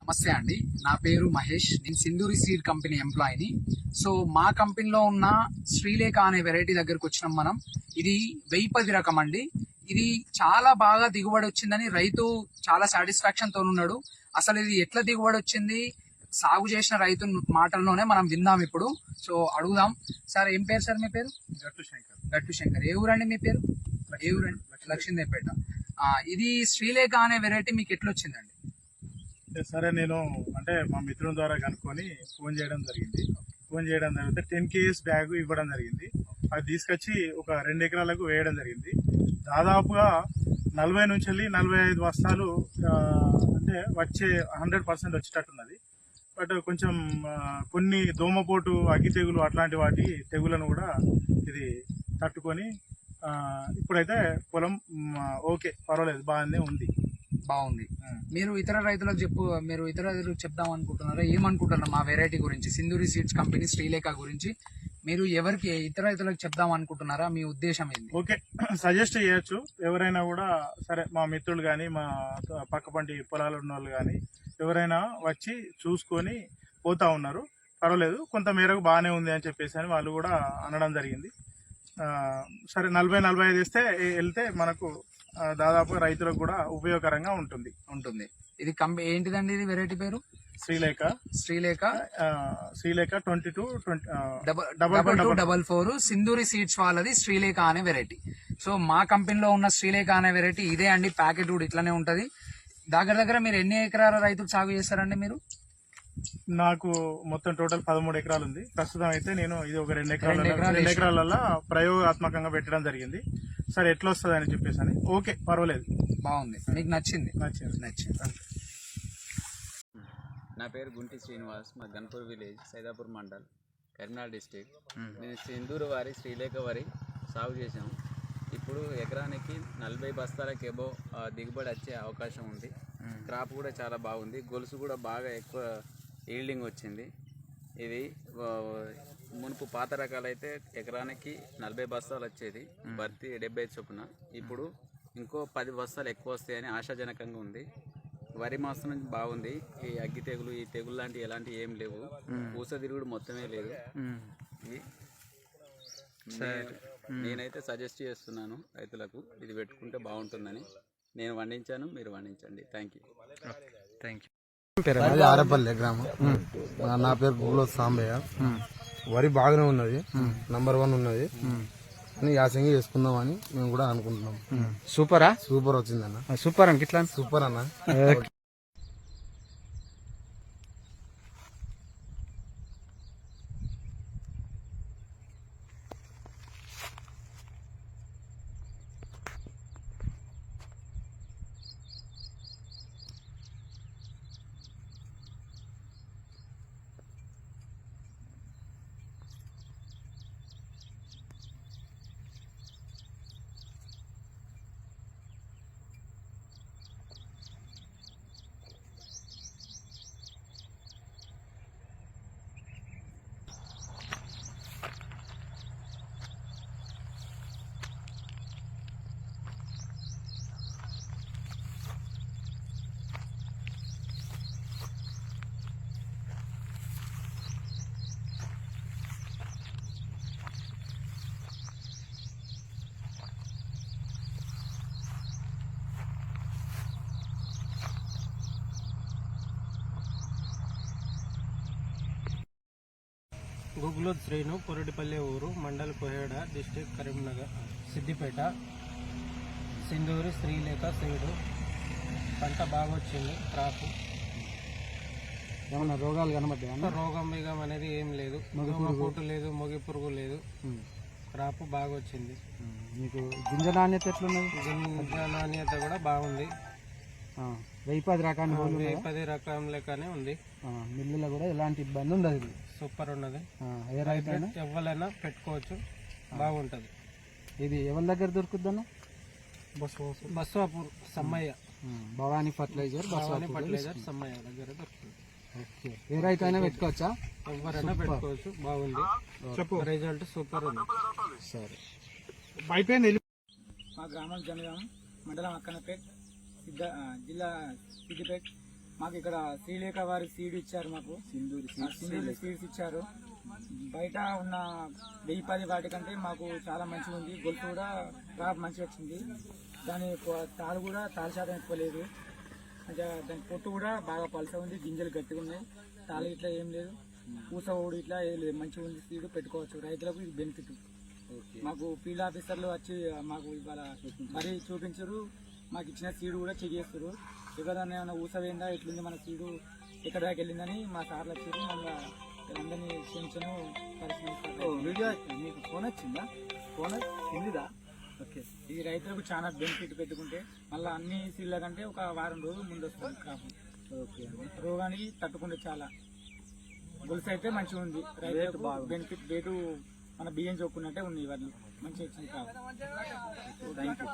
నమస్తే అండి, నా పేరు మహేష్. నేను సింధూరి సీడ్ కంపెనీ ఎంప్లాయీని. సో మా కంపెనీలో ఉన్న శ్రీలేఖ అనే వెరైటీ దగ్గరకు వచ్చినాం మనం. ఇది 1010 రకం అండి. ఇది చాలా బాగా దిగుబడి వచ్చిందని రైతు చాలా సాటిస్ఫాక్షన్ తో ఉన్నాడు. అసలు ఇది ఎట్లా దిగుబడి వచ్చింది సాగు చేసిన రైతు మాటల్లోనే మనం విందాం ఇప్పుడు. సో అడుగుదాం. సార్, ఏం పేరు సార్ మీ పేరు? గట్టు శంకర్. ఏ ఊరండి మీ పేరు? ఏ ఊరండి? లక్ష్మీదేవిపేట. ఇది శ్రీలేఖ అనే వెరైటీ మీకు ఎట్లా వచ్చిందండి? సరే, నేను అంటే మా మిత్రుల ద్వారా కనుక్కొని ఫోన్ చేయడం జరిగింది. 10 kgs బ్యాగ్ ఇవ్వడం జరిగింది. అది తీసుకొచ్చి ఒక 2 ఎకరాలకు వేయడం జరిగింది. దాదాపుగా 40 నుంచి 45 బస్తాలు అంటే వచ్చే 100% వచ్చేటట్టున్నది. బట్ కొంచెం కొన్ని దోమపోటు, అగ్గి తెగులు అట్లాంటి వాటి తెగులను కూడా ఇది తట్టుకొని ఇప్పుడైతే పొలం ఓకే, పర్వాలేదు, బాగానే ఉంది. బాగుంది. మీరు ఇతర రైతులకు చెప్దాం అనుకుంటున్నారా? ఏమనుకుంటున్నారు మా వెరైటీ గురించి, సింధూరి సీడ్స్ కంపెనీ శ్రీలేఖ గురించి? మీరు ఎవరికి ఇతర రైతులకు చెప్దాం అనుకుంటున్నారా? మీ ఉద్దేశం ఏంటి? ఓకే, సజెస్ట్ చేయొచ్చు ఎవరైనా కూడా. సరే, మా మిత్రులు కానీ, మా పక్కపంటి పొలాలు ఉన్న వాళ్ళు కానీ ఎవరైనా వచ్చి చూసుకొని పోతా ఉన్నారు. పర్వాలేదు, కొంత మేరకు బాగానే ఉంది అని చెప్పేసి అని వాళ్ళు కూడా అనడం జరిగింది. సరే, 40-45 వెళ్తే మనకు దాదాపు రైతులకు కూడా ఉపయోగకరంగా ఉంటుంది. ఇది ఏంటిదండి? ఇది వెరైటీ పేరు శ్రీలేఖ 2244 సింధూరి సీడ్స్ వాళ్ళది శ్రీలేఖ అనే వెరైటీ. సో మా కంపెనీలో ఉన్న శ్రీలేఖ అనే వెరైటీ ఇదే అండి. ప్యాకెట్ కూడా ఇట్లానే ఉంటది. దగ్గర మీరు ఎన్ని ఎకరాల రైతులు సాగు చేస్తారండి మీరు? నాకు మొత్తం టోటల్ 13 ఎకరాలు ఉంది. ప్రస్తుతం అయితే నేను ఇది ఒక 2 ఎకరాలలో ప్రయోగాత్మకంగా పెట్టడం జరిగింది. సరే, ఎట్లా వస్తుంది అని చెప్పేసి అని. ఓకే, పర్వాలేదు, బాగుంది. మీకు నచ్చింది? నా పేరు గుంటి శ్రీనివాస్. మా గన్పూర్ విలేజ్, సైదాపూర్ మండల్, కరీంనగర్ డిస్టిక్. నేను సింధూరు వారి శ్రీలేఖ వరి సాగు చేసాము. ఇప్పుడు ఎకరానికి 40 బస్తాలకు ఎబో దిగుబడి వచ్చే అవకాశం ఉంది. క్రాప్ కూడా చాలా బాగుంది. గొలుసు కూడా బాగా ఎక్కువ ఈల్డింగ్ వచ్చింది. ఇది మునుపు పాత రకాలైతే ఎకరానికి 40 బస్తాలు వచ్చేది, భర్తీ 75 చొప్పున. ఇప్పుడు ఇంకో 10 బస్తాలు ఎక్కువ వస్తాయని ఆశాజనకంగా ఉంది. వరి మాసం బాగుంది. ఈ అగ్గి తెగులు, ఈ తెగులు లాంటివి ఎలాంటివి ఏం లేవు. పూస తిరుగుడు మొత్తమే లేదు. నేనైతే సజెస్ట్ చేస్తున్నాను రైతులకు, ఇది పెట్టుకుంటే బాగుంటుందని. నేను వండించాను, మీరు వండించండి. Thank you. ఆరపల్లి గ్రామం. నా పేరు గులో సాంబయ్య. వరి బాగానే ఉన్నది, నంబర్ 1 ఉన్నది అని యాసంగి చేసుకుందామని మేము కూడా అనుకుంటున్నాం. సూపర్ వచ్చిందన్న. సూపర్ అని ఇట్లా సూపర్ అన్న. గుగ్లో శ్రీను, పొరటిపల్లి ఊరు, మండల్ కోహేడ, డిస్టిక్ కరీంనగర్, సిద్దిపేట. సింధూరి శ్రీలేఖ సీడు పంట బాగా వచ్చింది. క్రాప్ ఏమన్నా రోగాలు కనబడ్డాయి? రోగం బిగం అనేది ఏం లేదు. పోటు లేదు, మొగి పురుగు లేదు. క్రాప్ బాగా వచ్చింది. మీకు గింజ నాణ్యత ఎట్లున్నది? గింజ నాణ్యత కూడా బాగుంది. 1010 రకాన్ని 10 రకం లెక్కనే ఉంది. మిల్లులో కూడా ఎలాంటి ఇబ్బంది ఉండదు. సూపర్ ఉన్నది. ఏ రైతు ఎవరైనా పెట్టుకోవచ్చు, బాగుంటది. ఇది ఎవరి దగ్గర దొరుకుద్దన్న? బస్వాపూర్ సమ్మయ్య, భవానీ ఫర్టిలైజర్ సమ్మయ్య దగ్గర దొరుకుతుంది. ఓకే, ఏ రైతు అయినా పెట్టుకోవచ్చా? ఎవరైనా పెట్టుకోవచ్చు, బాగుంది. రిజల్ట్ సూపర్ ఉంది. సరే, మా గ్రామం జనగాం, మండలం అక్కనపేట్, జిల్లా సిద్దిపేట్. మాకు ఇక్కడ శ్రీలేఖ వారి సీడ్ ఇచ్చారు. మాకు సింధూరి సీడ్స్ ఇచ్చారు. బయట ఉన్న 1010 వాటికంటే మాకు చాలా మంచిగా ఉంది. గొలుసు కూడా క్రాప్ మంచిగా వచ్చింది. దాని తాలు కూడా తాలు శాతం ఎక్కువ లేదు. అంటే దాని పొట్టు కూడా బాగా పలస ఉంది. గింజలు గట్టిగా ఉన్నాయి. తాలు ఇట్లా ఏం లేదు. పూస ఓడి ఇట్లా ఏం లేదు. మంచిగా ఉంది. సీడ్ పెట్టుకోవచ్చు. రైతులకు ఇది బెనిఫిట్. మాకు ఫీల్డ్ ఆఫీసర్లు వచ్చి మాకు ఇవాళ మరీ చూపించారు. మాకు ఇచ్చిన సీడ్ కూడా చెక్ చేస్తారు. ఎవరైనా ఏమైనా ఊసవేందా ఎట్లుంది మన సీడు ఎక్కడ దాకా వెళ్ళిందని మా సార్లు వచ్చారు. మళ్ళీ అందరినీ క్షమించను పరిశీలిస్తారు. మీకు ఫోన్ వచ్చిందా? ఫోన్ వచ్చిందిదా? ఓకే. ఇది రైతులకు చాలా బెనిఫిట్ పెట్టుకుంటే మళ్ళీ అన్ని సీడ్ల కంటే ఒక వారం రోజులు ముందు వస్తుంది క్రాప్. ఓకే. రోగానికి తట్టుకుంటే చాలా గొలుసు అయితే మంచిగా ఉంది. రైతులకు బెనిఫిట్ రేటు మన బియ్యం చొప్పునట్టే ఉంది. ఇవన్నీ మంచిగా వచ్చింది క్రాప్. Thank you.